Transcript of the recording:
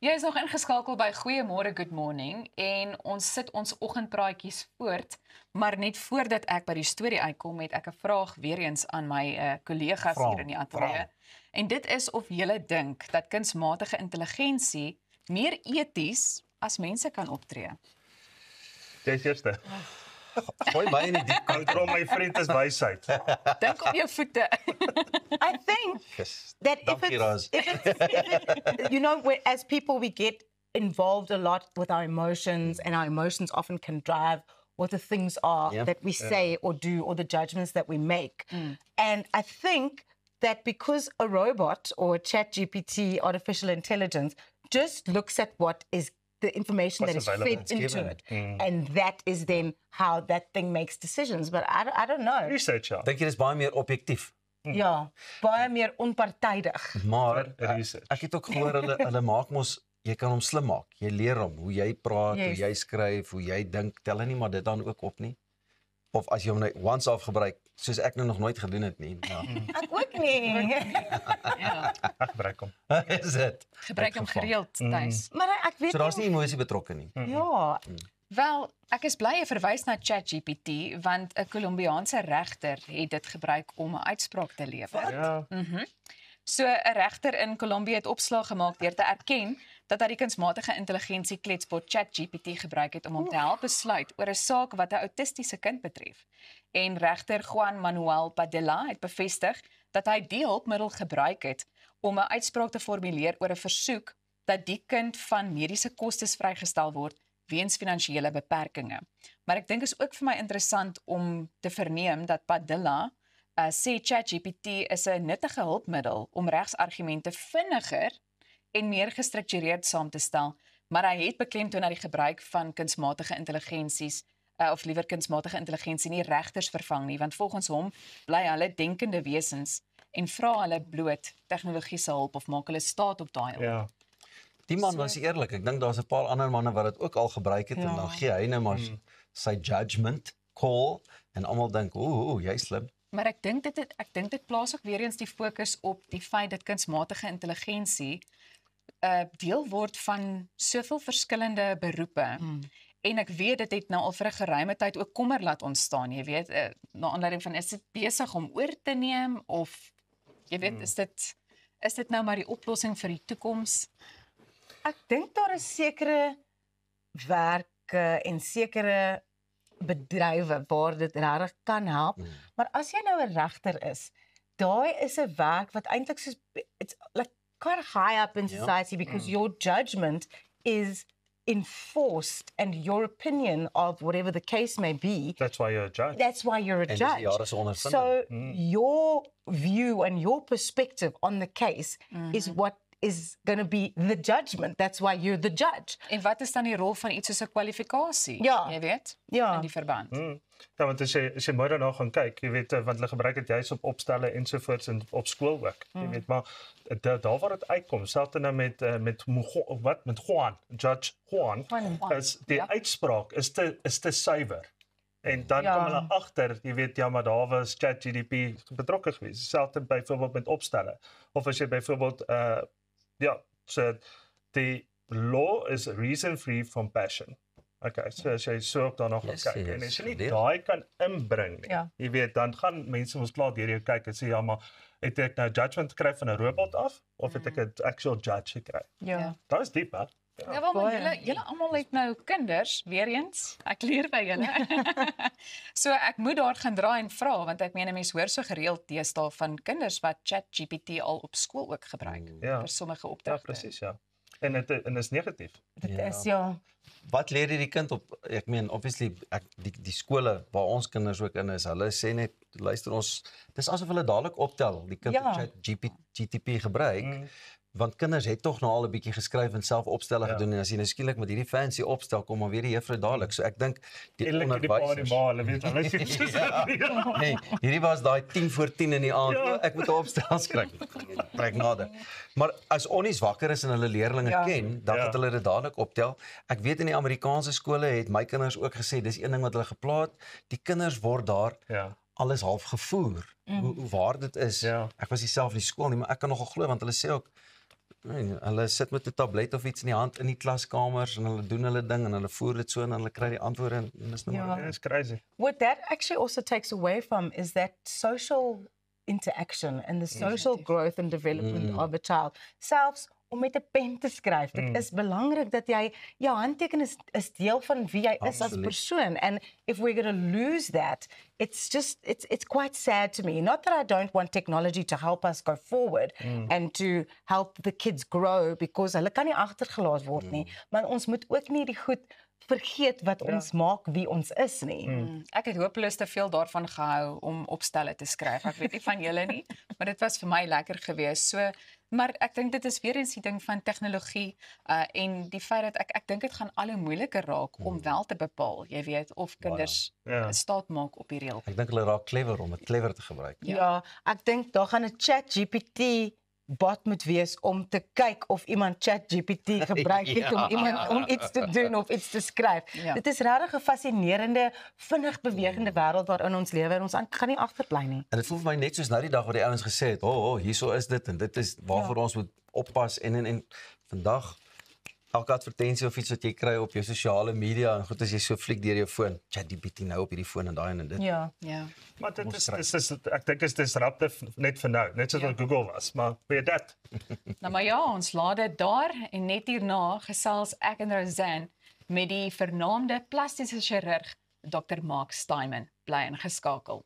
Jy is nog ingeskakel by Goeiemôre Good Morning en ons sit ons oggendpraatjies voort, maar net voordat ek by die storie uitkom, het ek 'n vraag weer eens aan my kollegas hier in die ateljee. En dit is of julle dink dat kunsmatige intelligensie meer eties as mense kan optree. Jy is eerste. Gooi my in die diep Kontrol my vriend is wysheid. Dink op jou voete. I think that Dankie, you know, as people, we get involved a lot with our emotions, and our emotions often can drive what the things are that we say or do, or the judgments that we make. And I think that because a robot or a ChatGPT, artificial intelligence, just looks at what is the information that is fed into it, and that is then how that thing makes decisions. But I don't know. Research, ja. Dink jy dis baie meer objektief? Ja, baie meer onpartydig. Maar research. ek het ook gehoor hulle maak mos jy kan hom slim maak. Jy leer hom hoe jy praat, hoe jy skryf, hoe jy dink. Tel hy nie maar dit dan ook op nie? Of as jy hom net once af gebruik, soos ek nou nog nooit gedoen het nie. Ja. Ek ook nie. Ja, Ek gebruik hom. Is dit? gebruik hom gereeld tuis. Maar ek weet So daar's nie emosie betrokke nie. ja, Wel, ek is bly jy verwys na ChatGPT want 'n Kolumbiaanse regter het dit gebruik om 'n uitspraak te lewer. Ja. So 'n regter in Kolumbie het opslag gemaak deur te erken dat hy die kunsmatige intelligensie kletsbot ChatGPT gebruik het om hom te help besluit oor 'n saak wat 'n autistiese kind betref. En regter Juan Manuel Padilla het bevestig dat hy die hulpmiddel gebruik het om 'n uitspraak te formuleer oor 'n versoek dat die kind van mediese kostes vrygestel word weens finansiële beperkings. Maar ek dink is ook vir my interessant om te verneem dat Padilla sê ChatGPT is 'n nuttige hulpmiddel om regsargumente vinniger en meer gestruktureerd saam te stel, maar hy het beklemtoon dat die gebruik van kunsmatige intelligensies of liewer kunsmatige intelligensie nie regters vervang nie, want volgens hom bly hulle denkende wesens en vra hulle bloot tegnologiese hulp of maak hulle staat op daai hulp. Ja. Die man was eerlik. Ek dink daar's 'n paar ander manne wat dit ook al gebruik het en dan gee hy nou maar sy judgment call en almal dink, ooh, jy's slim. Maar ek dink dit plaas ook weer eens die fokus op die feit dat kunsmatige intelligensie deel word van soveel verskillende beroepe. En ek weet dit het nou al vir 'n geruime tyd ook kommer laat ontstaan, jy weet, na aanleiding van is dit besig om oor te neem of jy weet, is dit nou maar die oplossing vir die toekoms? ek dink daar is sekere werke en sekere bedrywe waar dit regtig kan help. Maar as jy nou 'n regter is, daai is 'n werk wat eintlik soos it's like quite high up in society because your judgment is enforced and your opinion of whatever the case may be, That's why you're a judge. that's why you're a En dis judge. jare se ondervinding. So your view and your perspective on the case is what is going to be the judgment. That's why you're the judge. En wat is dan die rol van iets soos 'n kwalifikasie? Ja. Jy weet, Ja. in die verband. Ja, want as jy mooi daarna gaan kyk, jy weet, want hulle gebruik dit juis op opstelle ensovoorts en op skool ook. Jy weet, maar daar waar dit uitkom, selfs nou met Juan, Judge Juan, is die uitspraak is te suiwer. En dan kom hulle agter, jy weet, ja, maar daar was ChatGPT betrokke geweest. Selfs byvoorbeeld met opstelle. Of as jy byvoorbeeld so the law is reason free from passion. Okay, so as jy so op daarna gaan kyk en as jy nie daai kan inbring nie, jy weet, dan gaan mense ons klaar deur jou kyk en sê ja, maar het ek nou judgment gekry van 'n robot af of het ek 'n actual judge gekry? Ja. Dit is diep, hè? Ja, wel, maar julle almal het nou kinders, weer eens. Ek leer by julle. So ek moet daar gaan draai en vra want ek meen 'n mens hoor so gereeld deesdae van kinders wat ChatGPT al op skool ook gebruik vir sommige opdragte. Ja, presies, ja. En dit is negatief. Dit is Wat leer jy die kind op? Ek meen obviously die skole waar ons kinders ook in is, hulle sê net luister ons, dis asof hulle dadelik optel die kind wat ChatGPT gebruik. Want kinders het tog nou al 'n bietjie geskryf en self opstelle gedoen en as jy nou skielik met hierdie fancy opstel kom maar weer die juffrou dadelik. So ek dink die onderwysers hulle weet hulle sê nee, hierdie was daai 10 voor 10 in die aand. Ek moet 'n opstel skryf. Trek nader. Maar as onnies wakker is en hulle leerlinge ken, dan het hulle dit dadelik optel. Ek weet in die Amerikaanse skole het my kinders ook gesê dis een ding wat hulle geplaat. Die kinders word daar alles half gevoer. Hoe waar dit is. Ek was nie self in die skool nie, maar ek kan nogal glo want hulle sê ook Nee, hulle sit met 'n tablet of iets in die hand in die klaskamers en hulle doen hulle ding en hulle voer dit so en hulle kry die antwoorde en dis nou maar. Ja, it's crazy. What that actually also takes away from is that social interaction and the social growth and development of a child. Selfs om met 'n pen te skryf. Dit is belangrik dat jy jou handteken is deel van wie jy is as persoon. And if we're going to lose that, it's quite sad to me. Not that I don't want technology to help us go forward and to help the kids grow because hulle kan nie agtergelaat word nie, maar ons moet ook nie die goed vergeet wat ons maak wie ons is nie. Ek het hopeloos te veel daarvan gehou om opstelle te skryf. Ek weet nie van julle nie, maar dit was vir my lekker geweest. So, maar ek dink dit is weer eens die ding van tegnologie en die feit dat ek dink dit gaan al hoe moeiliker raak om wel te bepaal, jy weet, of kinders staat maak op die reël. Ek dink hulle raak clever om dit clever te gebruik. Ja, ek dink daar gaan 'n ChatGPT bot moet wees om te kyk of iemand ChatGPT gebruik het om iets te doen of iets te skryf. Dit is regtig 'n fascinerende, vinnig bewegende wêreld waarin ons lewe en ons gaan nie agterbly nie. En dit voel vir my net soos nou die dag wat die ouens gesê het, hierso is dit en dit is waarvoor ons moet oppas en vandag elke advertensie of iets wat jy kry op jou sosiale media en goed as jy so fliek deur jou foon, ChatGPT nou op hierdie foon en daai en dit. Ja. Maar dit is ek dink is disruptive net vir nou, net soos wat Google was, maar weet dit. Nou maar ja, ons laat dit daar en net hierna gesels ek en Roseanne met die vernaamde plastiese chirurg Dr. Mark Steinman. Bly ingeskakel.